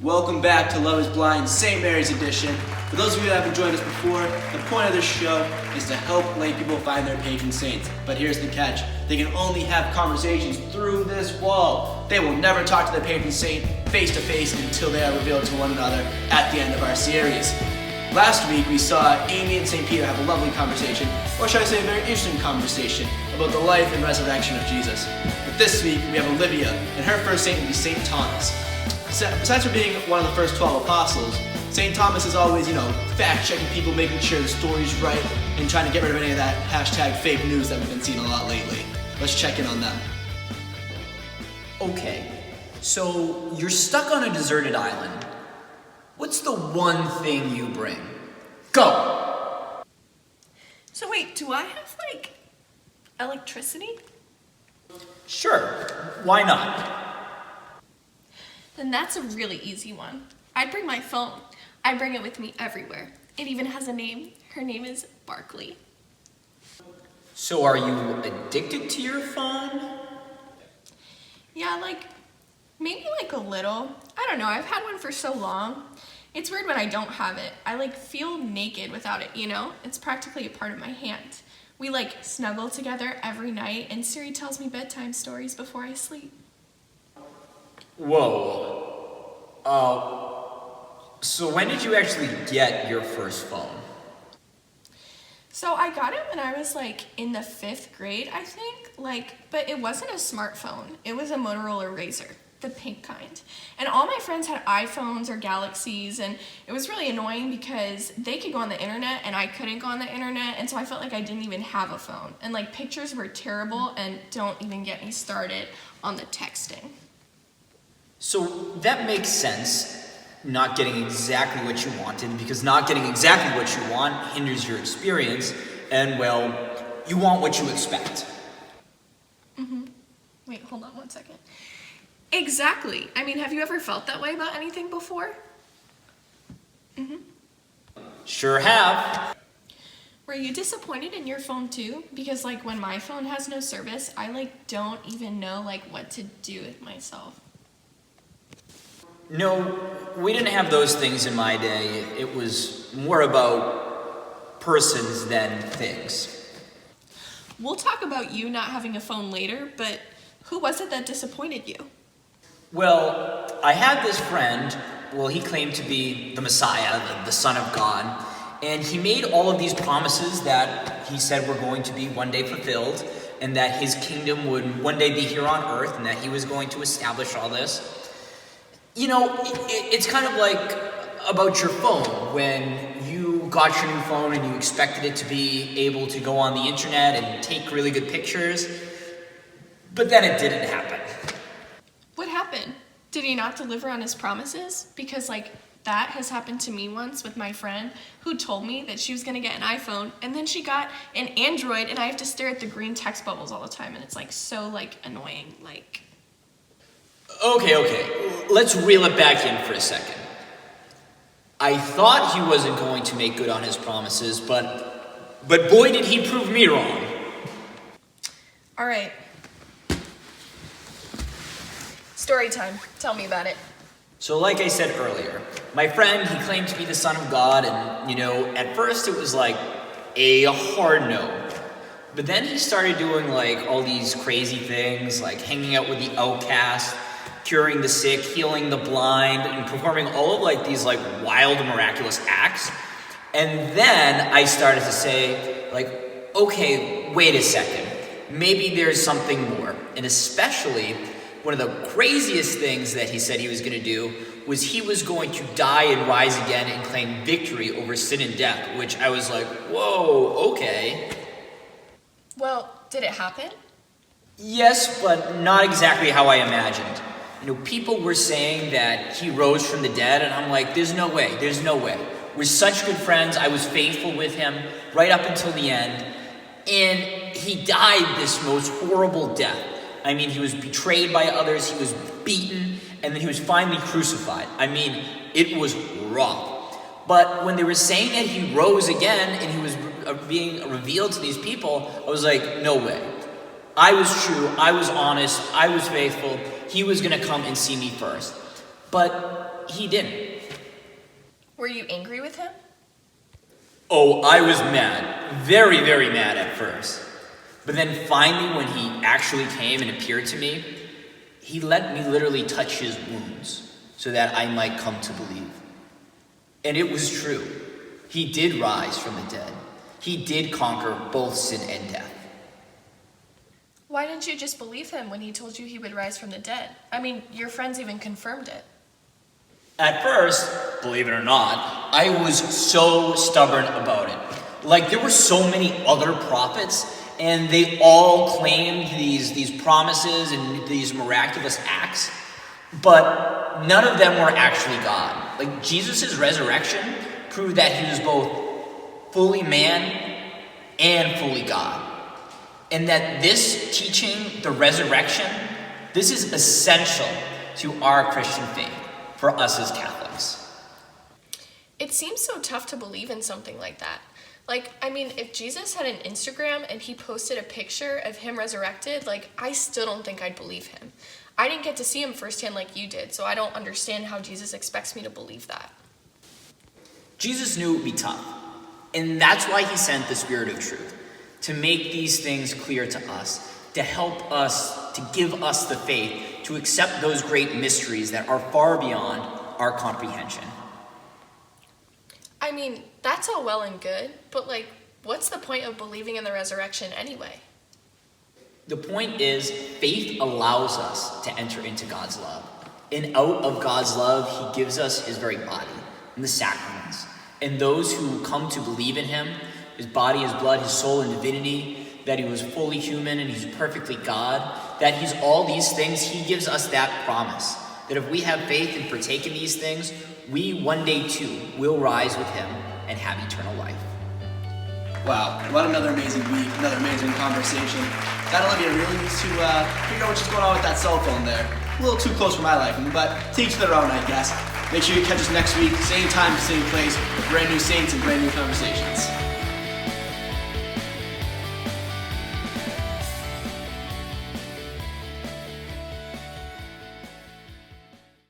Welcome back to Love is Blind St. Mary's Edition. For those of you that haven't joined us before, the point of this show is to help lay people find their patron saints. But here's the catch. They can only have conversations through this wall. They will never talk to their patron saint face to face until they are revealed to one another at the end of our series. Last week we saw Amy and St. Peter have a lovely conversation, or should I say a very interesting conversation, about the life and resurrection of Jesus. But this week we have Olivia, and her first saint will be St. Thomas. Besides for being one of the first 12 apostles, St. Thomas is always, fact-checking people, making sure the story's right, and trying to get rid of any of that hashtag fake news that we've been seeing a lot lately. Let's check in on them. Okay, so you're stuck on a deserted island. What's the one thing you bring? Go! So wait, do I have, electricity? Sure, why not? Then that's a really easy one. I'd bring my phone. I bring it with me everywhere. It even has a name. Her name is Barkley. So are you addicted to your phone? Yeah, maybe a little. I don't know, I've had one for so long. It's weird when I don't have it. I feel naked without it, It's practically a part of my hand. We snuggle together every night, and Siri tells me bedtime stories before I sleep. Whoa. So when did you actually get your first phone? So I got it when I was in the 5th grade, I think, but it wasn't a smartphone. It was a Motorola Razr, the pink kind. And all my friends had iPhones or Galaxies, and it was really annoying because they could go on the internet and I couldn't go on the internet, and so I felt like I didn't even have a phone. And pictures were terrible, and don't even get me started on the texting. So that makes sense, not getting exactly what you wanted, because not getting exactly what you want hinders your experience, and you want what you expect. Wait, hold on one second. Exactly. Have you ever felt that way about anything before? Sure have. Were you disappointed in your phone too? Because when my phone has no service, I don't even know what to do with myself. No, we didn't have those things in my day. It was more about persons than things. We'll talk about you not having a phone later, but who was it that disappointed you? Well, I had this friend, he claimed to be the Messiah, the Son of God, and he made all of these promises that he said were going to be one day fulfilled, and that his kingdom would one day be here on earth, and that he was going to establish all this. It's kind of like about your phone. When you got your new phone and you expected it to be able to go on the internet and take really good pictures, but then it didn't happen. What happened? Did he not deliver on his promises? Because that has happened to me once with my friend who told me that she was going to get an iPhone, and then she got an Android, and I have to stare at the green text bubbles all the time, and it's so annoying. Okay, let's reel it back in for a second. I thought he wasn't going to make good on his promises, but boy did he prove me wrong. All right. Story time. Tell me about it. So like I said earlier, my friend, he claimed to be the Son of God, and at first it was a hard no. But then he started doing all these crazy things, hanging out with the outcast, curing the sick, healing the blind, and performing all of these wild, miraculous acts. And then I started to say, okay, wait a second. Maybe there's something more. And especially, one of the craziest things that he said he was going to do was he was going to die and rise again and claim victory over sin and death, which I was whoa, okay. Well, did it happen? Yes, but not exactly how I imagined. People were saying that he rose from the dead, and I'm there's no way. We're such good friends. I was faithful with him right up until the end, and he died this most horrible death. He was betrayed by others, he was beaten, and then he was finally crucified. It was rough. But when they were saying that he rose again and he was being revealed to these people, I was no way. I was true, I was honest, I was faithful. He was going to come and see me first. But but he didn't. Were you angry with him? Oh, I was mad. Very, very mad at first. But then finally, when he actually came and appeared to me, he let me literally touch his wounds so that I might come to believe. And it was true. He did rise from the dead. He did conquer both sin and death. Why didn't you just believe him when he told you he would rise from the dead? I mean, your friends even confirmed it. At first, believe it or not, I was so stubborn about it. Like, there were so many other prophets, and they all claimed these promises and these miraculous acts, but none of them were actually God. Like, Jesus' resurrection proved that he was both fully man and fully God. And that this teaching, the resurrection, this is essential to our Christian faith for us as Catholics. It seems so tough to believe in something like that. Like, I mean, if Jesus had an Instagram and he posted a picture of him resurrected, like, I still don't think I'd believe him. I didn't get to see him firsthand like you did, so I don't understand how Jesus expects me to believe that. Jesus knew it would be tough, and that's why he sent the Spirit of Truth, to make these things clear to us, to help us, to give us the faith to accept those great mysteries that are far beyond our comprehension. I mean, that's all well and good, but like, what's the point of believing in the resurrection anyway? The point is, faith allows us to enter into God's love. And out of God's love, he gives us his very body and the sacraments. And those who come to believe in him, his body, his blood, his soul, and divinity, that he was fully human and he's perfectly God, that he's all these things, he gives us that promise. That if we have faith and partake in these things, we one day too will rise with him and have eternal life. Wow, what another amazing week, another amazing conversation. That Olivia really needs to figure out what's going on with that cell phone there. A little too close for my liking, but to each their own, I guess. Make sure you catch us next week, same time, same place, with brand new saints and brand new conversations.